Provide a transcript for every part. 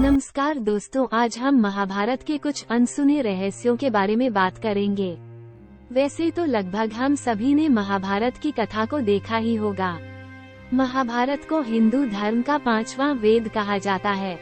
नमस्कार दोस्तों, आज हम महाभारत के कुछ अनसुने रहस्यों के बारे में बात करेंगे। वैसे तो लगभग हम सभी ने महाभारत की कथा को देखा ही होगा। महाभारत को हिंदू धर्म का 5वां वेद कहा जाता है,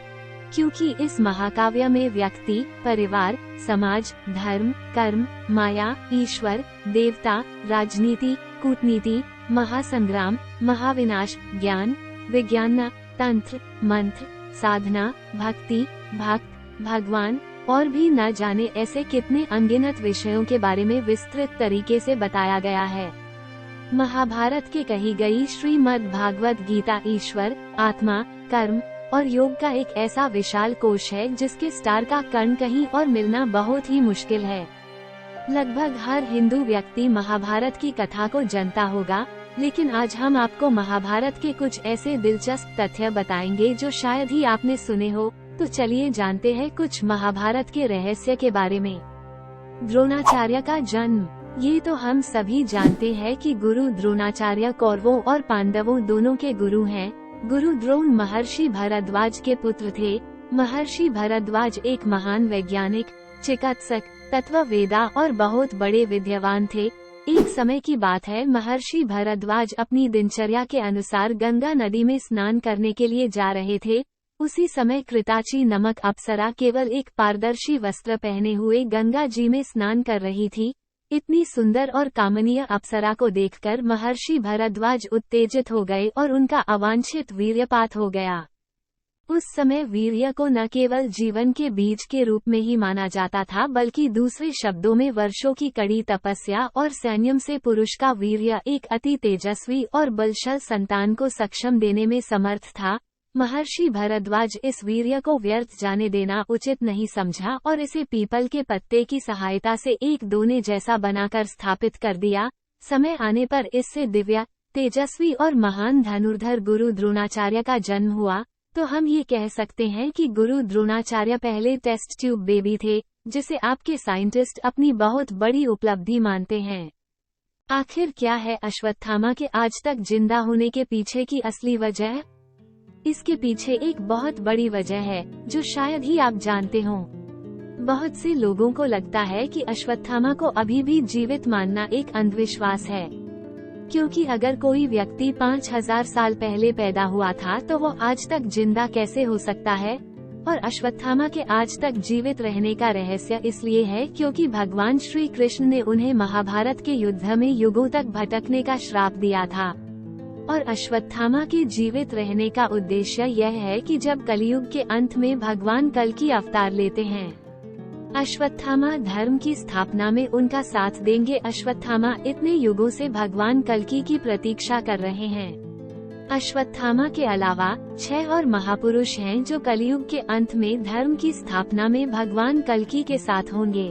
क्योंकि इस महाकाव्य में व्यक्ति, परिवार, समाज, धर्म, कर्म, माया, ईश्वर, देवता, राजनीति, कूटनीति, महासंग्राम, महाविनाश, ज्ञान, विज्ञान, तंत्र, मंत्र, साधना, भक्ति, भक्त, भगवान और भी न जाने ऐसे कितने अनगिनत विषयों के बारे में विस्तृत तरीके से बताया गया है। महाभारत के कही गई श्रीमद् भागवत गीता ईश्वर, आत्मा, कर्म और योग का एक ऐसा विशाल कोश है जिसके स्टार का कण कहीं और मिलना बहुत ही मुश्किल है। लगभग हर हिंदू व्यक्ति महाभारत की कथा को जानता होगा, लेकिन आज हम आपको महाभारत के कुछ ऐसे दिलचस्प तथ्य बताएंगे जो शायद ही आपने सुने हो। तो चलिए जानते हैं कुछ महाभारत के रहस्य के बारे में। द्रोणाचार्य का जन्म। ये तो हम सभी जानते हैं कि गुरु द्रोणाचार्य कौरवों और पांडवों दोनों के गुरु हैं। गुरु द्रोण महर्षि भरद्वाज के पुत्र थे। महर्षि भरद्वाज एक महान वैज्ञानिक, चिकित्सक, तत्ववेदा और बहुत बड़े विद्वान थे। एक समय की बात है, महर्षि भरद्वाज अपनी दिनचर्या के अनुसार गंगा नदी में स्नान करने के लिए जा रहे थे। उसी समय कृताची नमक अप्सरा केवल एक पारदर्शी वस्त्र पहने हुए गंगा जी में स्नान कर रही थी। इतनी सुंदर और कामनीय अप्सरा को देखकर महर्षि भरद्वाज उत्तेजित हो गए और उनका अवांछित वीर्यपात हो गया। उस समय वीर्य को न केवल जीवन के बीज के रूप में ही माना जाता था, बल्कि दूसरे शब्दों में वर्षों की कड़ी तपस्या और संयम से पुरुष का वीर्य एक अति तेजस्वी और बलशाली संतान को सक्षम देने में समर्थ था। महर्षि भरद्वाज इस वीर्य को व्यर्थ जाने देना उचित नहीं समझा और इसे पीपल के पत्ते की सहायता से एक दोने जैसा बनाकर स्थापित कर दिया। समय आने पर इससे दिव्य, तेजस्वी और महान धनुर्धर गुरु द्रोणाचार्य का जन्म हुआ। तो हम ये कह सकते हैं कि गुरु द्रोणाचार्य पहले टेस्ट ट्यूब बेबी थे, जिसे आपके साइंटिस्ट अपनी बहुत बड़ी उपलब्धि मानते हैं। आखिर क्या है अश्वत्थामा के आज तक जिंदा होने के पीछे की असली वजह? इसके पीछे एक बहुत बड़ी वजह है जो शायद ही आप जानते हो। बहुत से लोगों को लगता है कि अश्वत्थामा को अभी भी जीवित मानना एक अंधविश्वास है, क्योंकि अगर कोई व्यक्ति 5000 साल पहले पैदा हुआ था तो वो आज तक जिंदा कैसे हो सकता है? और अश्वत्थामा के आज तक जीवित रहने का रहस्य इसलिए है क्योंकि भगवान श्री कृष्ण ने उन्हें महाभारत के युद्ध में युगों तक भटकने का श्राप दिया था। और अश्वत्थामा के जीवित रहने का उद्देश्य यह है कि जब कलयुग के अंत में भगवान कल्कि अवतार लेते हैं, अश्वत्थामा धर्म की स्थापना में उनका साथ देंगे। अश्वत्थामा इतने युगों से भगवान कल्कि की प्रतीक्षा कर रहे हैं। अश्वत्थामा के अलावा 6 और महापुरुष हैं जो कलयुग के अंत में धर्म की स्थापना में भगवान कल्कि के साथ होंगे।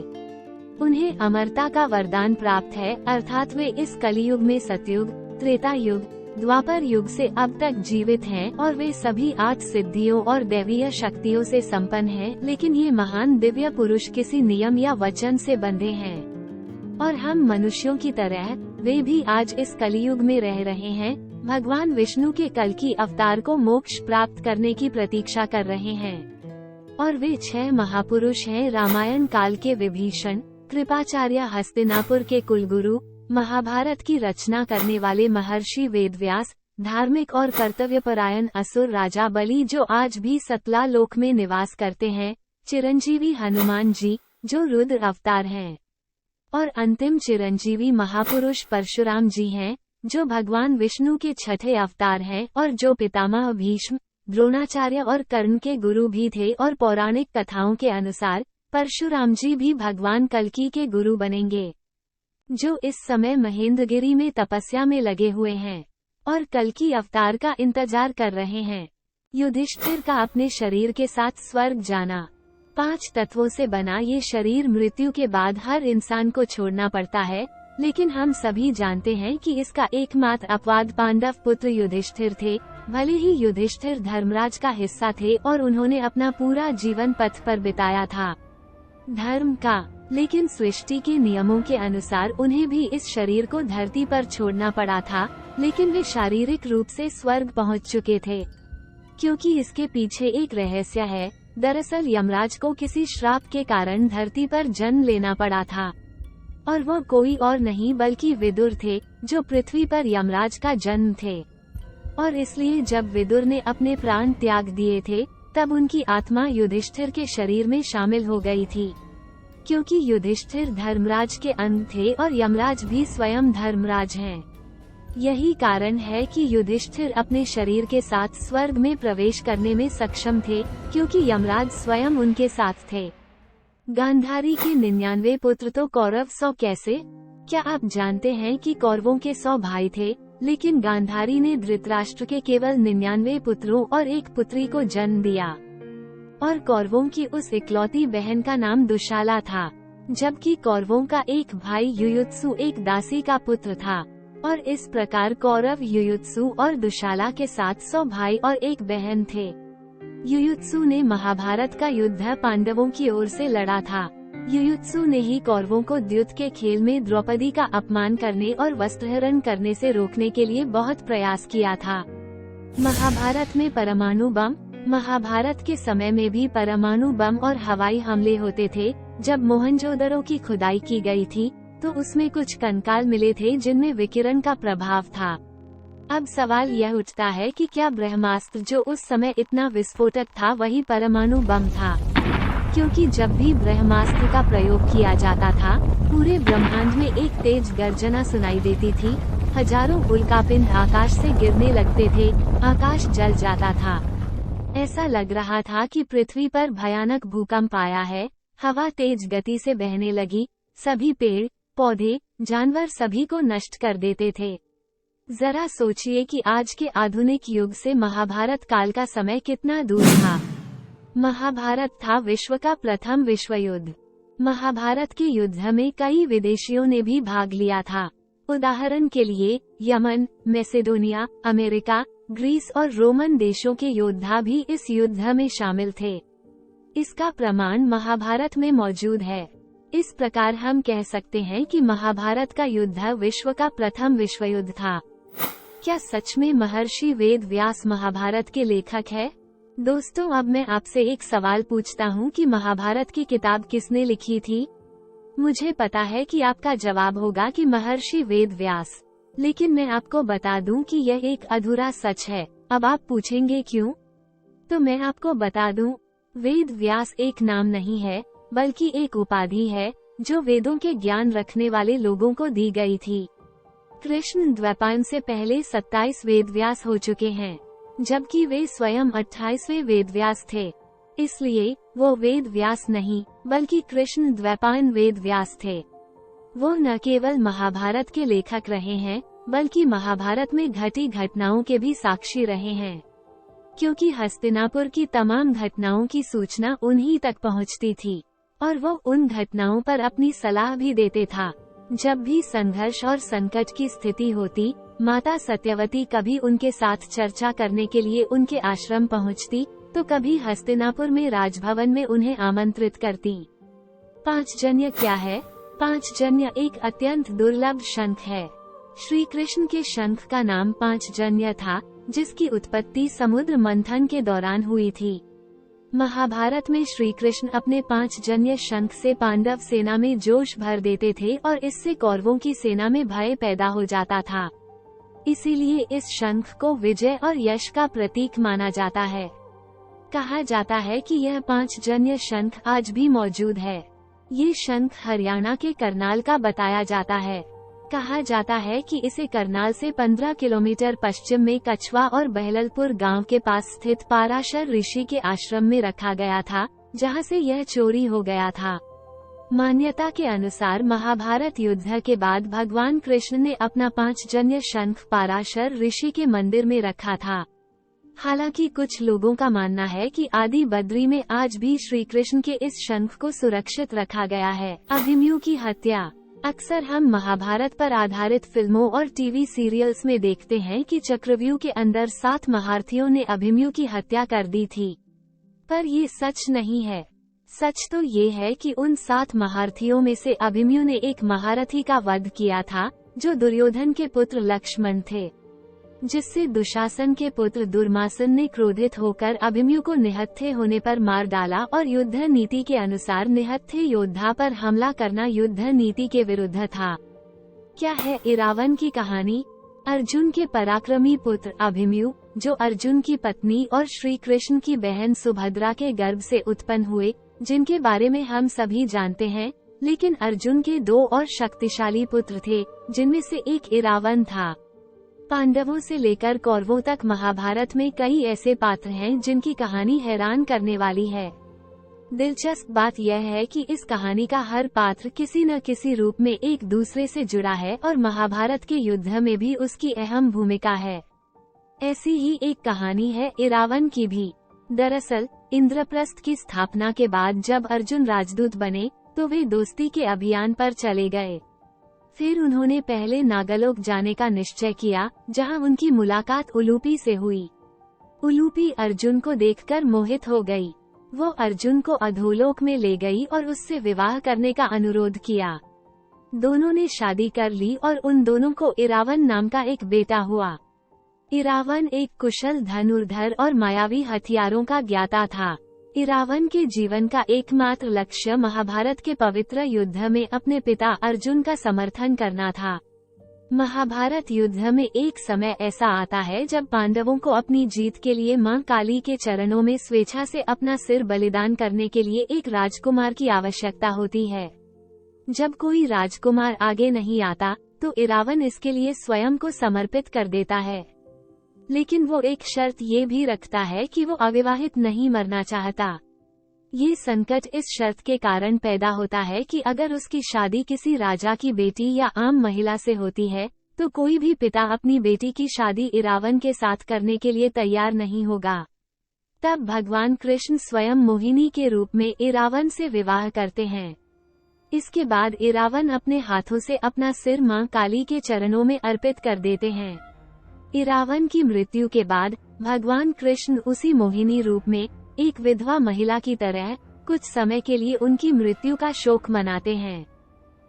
उन्हें अमरता का वरदान प्राप्त है, अर्थात वे इस कलियुग में सतयुग, त्रेता युग, द्वापर युग से अब तक जीवित हैं और वे सभी 8 सिद्धियों और दैवीय शक्तियों से संपन्न हैं। लेकिन ये महान दिव्य पुरुष किसी नियम या वचन से बंधे हैं और हम मनुष्यों की तरह वे भी आज इस कलियुग में रह रहे हैं। भगवान विष्णु के कल्कि अवतार को मोक्ष प्राप्त करने की प्रतीक्षा कर रहे हैं और वे 6 महापुरुष हैं। रामायण काल के विभीषण, कृपाचार्य हस्तिनापुर के कुलगुरु, महाभारत की रचना करने वाले महर्षि वेदव्यास, धार्मिक और कर्तव्यपरायण असुर राजा बलि जो आज भी सतला लोक में निवास करते हैं, चिरंजीवी हनुमान जी जो रुद्र अवतार हैं, और अंतिम चिरंजीवी महापुरुष परशुराम जी हैं जो भगवान विष्णु के 6ठे अवतार हैं और जो पितामह भीष्म, द्रोणाचार्य और कर्ण के गुरु भी थे। और पौराणिक कथाओं के अनुसार परशुराम जी भी भगवान कल्कि के गुरु बनेंगे, जो इस समय महेंद्रगिरी में तपस्या में लगे हुए हैं और कल्कि अवतार का इंतजार कर रहे हैं। युधिष्ठिर का अपने शरीर के साथ स्वर्ग जाना। 5 तत्वों से बना ये शरीर मृत्यु के बाद हर इंसान को छोड़ना पड़ता है, लेकिन हम सभी जानते हैं कि इसका एकमात्र अपवाद पांडव पुत्र युधिष्ठिर थे। भले ही युधिष्ठिर धर्मराज का हिस्सा थे और उन्होंने अपना पूरा जीवन पथ पर बिताया था धर्म का, लेकिन सृष्टि के नियमों के अनुसार उन्हें भी इस शरीर को धरती पर छोड़ना पड़ा था। लेकिन वे शारीरिक रूप से स्वर्ग पहुंच चुके थे। क्योंकि इसके पीछे एक रहस्य है। दरअसल यमराज को किसी श्राप के कारण धरती पर जन्म लेना पड़ा था, और वो कोई और नहीं बल्कि विदुर थे, जो पृथ्वी पर यमराज का जन्म थे। और इसलिए जब विदुर ने अपने प्राण त्याग दिए थे, तब उनकी आत्मा युधिष्ठिर के शरीर में शामिल हो गई थी। क्योंकि युधिष्ठिर धर्मराज के अंग थे और यमराज भी स्वयं धर्मराज हैं। यही कारण है कि युधिष्ठिर अपने शरीर के साथ स्वर्ग में प्रवेश करने में सक्षम थे, क्योंकि यमराज स्वयं उनके साथ थे। गांधारी के 99 पुत्र तो कौरव 100 कैसे? क्या आप जानते हैं कि कौरवों के 100 भाई थे, लेकिन गांधारी ने धृतराष्ट्र के केवल 99 पुत्रों और एक पुत्री को जन्म दिया। और कौरवों की उस इकलौती बहन का नाम दुशाला था, जबकि कौरवों का एक भाई युयुत्सु एक दासी का पुत्र था। और इस प्रकार कौरव युयुत्सु और दुशाला के साथ 100 भाई और एक बहन थे। युयुत्सु ने महाभारत का युद्ध पांडवों की ओर से लड़ा था। युयुत्सु ने ही कौरवों को द्युत के खेल में द्रौपदी का अपमान करने और वस्त्रहरण करने से रोकने के लिए बहुत प्रयास किया था। महाभारत में परमाणु बम। महाभारत के समय में भी परमाणु बम और हवाई हमले होते थे। जब मोहनजोदड़ो की खुदाई की गई थी, तो उसमें कुछ कंकाल मिले थे जिनमें विकिरण का प्रभाव था। अब सवाल यह उठता है कि क्या ब्रह्मास्त्र जो उस समय इतना विस्फोटक था वही परमाणु बम था? क्योंकि जब भी ब्रह्मास्त्र का प्रयोग किया जाता था, पूरे ब्रह्मांड में एक तेज गर्जना सुनाई देती थी। हजारों उल्कापिंड आकाश से गिरने लगते थे, आकाश जल जाता था। ऐसा लग रहा था कि पृथ्वी पर भयानक भूकंप आया है। हवा तेज गति से बहने लगी, सभी पेड़ पौधे जानवर सभी को नष्ट कर देते थे। जरा सोचिए कि आज के आधुनिक युग से महाभारत काल का समय कितना दूर था। महाभारत था विश्व का प्रथम विश्व युद्ध। महाभारत के युद्ध में कई विदेशियों ने भी भाग लिया था। उदाहरण के लिए यमन, मैसेडोनिया, अमेरिका, ग्रीस और रोमन देशों के योद्धा भी इस युद्ध में शामिल थे। इसका प्रमाण महाभारत में मौजूद है। इस प्रकार हम कह सकते हैं कि महाभारत का युद्ध विश्व का प्रथम विश्व युद्ध था। क्या सच में महर्षि वेद व्यास महाभारत के लेखक है? दोस्तों, अब मैं आपसे एक सवाल पूछता हूँ कि महाभारत की किताब किसने लिखी थी? मुझे पता है कि आपका जवाब होगा कि महर्षि वेद व्यास, लेकिन मैं आपको बता दूं कि यह एक अधूरा सच है। अब आप पूछेंगे क्यों? तो मैं आपको बता दूं, वेद व्यास एक नाम नहीं है, बल्कि एक उपाधि है जो वेदों के ज्ञान रखने वाले लोगों को दी गई थी। कृष्ण द्वैपायन से पहले 27 वेद व्यास हो चुके हैं, जबकि वे स्वयं 28वें वेद व्यास थे। इसलिए वो वेद व्यास नहीं, बल्कि कृष्ण द्वैपायन वेद व्यास थे। वो न केवल महाभारत के लेखक रहे हैं, बल्कि महाभारत में घटी घटनाओं के भी साक्षी रहे हैं। क्योंकि हस्तिनापुर की तमाम घटनाओं की सूचना उन्हीं तक पहुंचती थी, और वो उन घटनाओं पर अपनी सलाह भी देते था। जब भी संघर्ष और संकट की स्थिति होती, माता सत्यवती कभी उनके साथ चर्चा करने के लिए उनके आश्रम पहुंचती, तो कभी हस्तिनापुर में राजभवन में उन्हें आमंत्रित करती। पांचजन्य क्या है? पांचजन्य एक अत्यंत दुर्लभ शंख है। श्री कृष्ण के शंख का नाम पांचजन्य था, जिसकी उत्पत्ति समुद्र मंथन के दौरान हुई थी। महाभारत में श्री कृष्ण अपने पांचजन्य शंख से पांडव सेना में जोश भर देते थे और इससे कौरवों की सेना में भय पैदा हो जाता था। इसीलिए इस शंख को विजय और यश का प्रतीक माना जाता है। कहा जाता है कि यह पांचजन्य शंख आज भी मौजूद है। ये शंख हरियाणा के करनाल का बताया जाता है। कहा जाता है कि इसे करनाल से 15 किलोमीटर पश्चिम में कछवा और बहललपुर गांव के पास स्थित पाराशर ऋषि के आश्रम में रखा गया था, जहां से यह चोरी हो गया था। मान्यता के अनुसार महाभारत युद्ध के बाद भगवान कृष्ण ने अपना पांचजन्य शंख पाराशर ऋषि के मंदिर में रखा था। हालांकि कुछ लोगों का मानना है कि आदि बद्री में आज भी श्री कृष्ण के इस शंख को सुरक्षित रखा गया है। अभिमन्यु की हत्या। अक्सर हम महाभारत पर आधारित फिल्मों और टीवी सीरियल्स में देखते हैं कि चक्रव्यूह के अंदर 7 महारथियों ने अभिमन्यु की हत्या कर दी थी, पर ये सच नहीं है। सच तो ये है कि उन 7 महारथियों में से अभिमन्यु ने एक महारथी का वध किया था, जो दुर्योधन के पुत्र लक्ष्मण थे। जिससे दुशासन के पुत्र दुर्मासन ने क्रोधित होकर अभिमन्यु को निहत्थे होने पर मार डाला और युद्ध नीति के अनुसार निहत्थे योद्धा पर हमला करना युद्ध नीति के विरुद्ध था। क्या है इरावन की कहानी? अर्जुन के पराक्रमी पुत्र अभिमन्यु, जो अर्जुन की पत्नी और श्री कृष्ण की बहन सुभद्रा के गर्भ से उत्पन्न हुए, जिनके बारे में हम सभी जानते हैं, लेकिन अर्जुन के 2 और शक्तिशाली पुत्र थे, जिनमें से एक इरावन था। पांडवों से लेकर कौरवों तक महाभारत में कई ऐसे पात्र हैं जिनकी कहानी हैरान करने वाली है। दिलचस्प बात यह है कि इस कहानी का हर पात्र किसी न किसी रूप में एक दूसरे से जुड़ा है और महाभारत के युद्ध में भी उसकी अहम भूमिका है। ऐसी ही एक कहानी है इरावन की भी। दरअसल इंद्रप्रस्थ की स्थापना के बाद जब अर्जुन राजदूत बने तो वे दोस्ती के अभियान पर चले गए। फिर उन्होंने पहले नागलोक जाने का निश्चय किया, जहां उनकी मुलाकात उलूपी से हुई। उलूपी अर्जुन को देखकर मोहित हो गई। वो अर्जुन को अधोलोक में ले गई और उससे विवाह करने का अनुरोध किया। दोनों ने शादी कर ली और उन दोनों को इरावन नाम का एक बेटा हुआ। इरावन एक कुशल धनुर्धर और मायावी हथियारों का ज्ञाता था। इरावन के जीवन का एकमात्र लक्ष्य महाभारत के पवित्र युद्ध में अपने पिता अर्जुन का समर्थन करना था। महाभारत युद्ध में एक समय ऐसा आता है जब पांडवों को अपनी जीत के लिए मां काली के चरणों में स्वेच्छा से अपना सिर बलिदान करने के लिए एक राजकुमार की आवश्यकता होती है। जब कोई राजकुमार आगे नहीं आता तो इरावन इसके लिए स्वयं को समर्पित कर देता है, लेकिन वो एक शर्त ये भी रखता है कि वो अविवाहित नहीं मरना चाहता। ये संकट इस शर्त के कारण पैदा होता है कि अगर उसकी शादी किसी राजा की बेटी या आम महिला से होती है तो कोई भी पिता अपनी बेटी की शादी इरावन के साथ करने के लिए तैयार नहीं होगा। तब भगवान कृष्ण स्वयं मोहिनी के रूप में इरावन से विवाह करते हैं। इसके बाद इरावन अपने हाथों से अपना सिर मां काली के चरणों में अर्पित कर देते हैं। इरावन की मृत्यु के बाद भगवान कृष्ण उसी मोहिनी रूप में एक विधवा महिला की तरह कुछ समय के लिए उनकी मृत्यु का शोक मनाते हैं।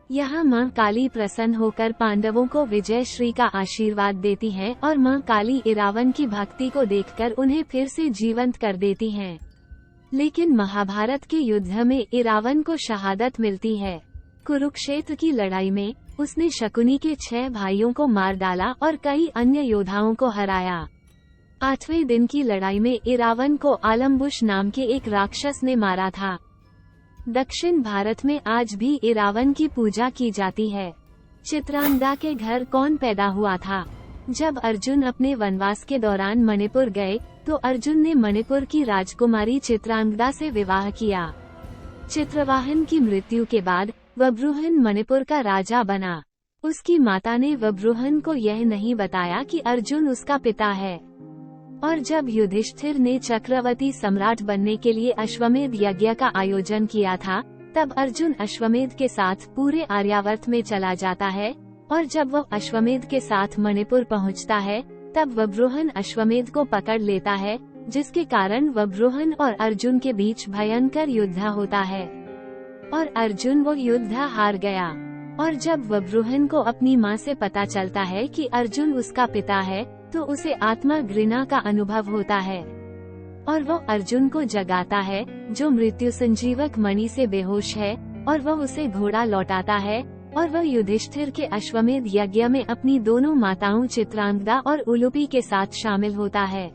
यहाँ मां काली प्रसन्न होकर पांडवों को विजय श्री का आशीर्वाद देती हैं और मां काली इरावन की भक्ति को देखकर उन्हें फिर से जीवंत कर देती हैं। लेकिन महाभारत के युद्ध में इरावन को शहादत मिलती है। कुरुक्षेत्र की लड़ाई में उसने शकुनी के 6 भाइयों को मार डाला और कई अन्य योद्धाओं को हराया। 8वें दिन की लड़ाई में इरावन को आलम्बुश नाम के एक राक्षस ने मारा था। दक्षिण भारत में आज भी इरावन की पूजा की जाती है। चित्रांगदा के घर कौन पैदा हुआ था? जब अर्जुन अपने वनवास के दौरान मणिपुर गए तो अर्जुन ने मणिपुर की राजकुमारी चित्रांगदा से विवाह किया। चित्रवाहन की मृत्यु के बाद वब्रुहन मणिपुर का राजा बना। उसकी माता ने वब्रुहन को यह नहीं बताया कि अर्जुन उसका पिता है। और जब युधिष्ठिर ने चक्रवर्ती सम्राट बनने के लिए अश्वमेध यज्ञ का आयोजन किया था, तब अर्जुन अश्वमेध के साथ पूरे आर्यावर्त में चला जाता है और जब वह अश्वमेध के साथ मणिपुर पहुंचता है, तब वब्रुहन अश्वमेध को पकड़ लेता है, जिसके कारण वब्रुहन और अर्जुन के बीच भयंकर युद्ध होता है और अर्जुन वो युद्ध हार गया। और जब वब्रुहन को अपनी मां से पता चलता है कि अर्जुन उसका पिता है तो उसे आत्मा घृणा का अनुभव होता है और वो अर्जुन को जगाता है, जो मृत्यु संजीवक मणि से बेहोश है, और वह उसे घोड़ा लौटाता है और वह युधिष्ठिर के अश्वमेध यज्ञ में अपनी दोनों माताओं चित्रांगदा और उलूपी के साथ शामिल होता है।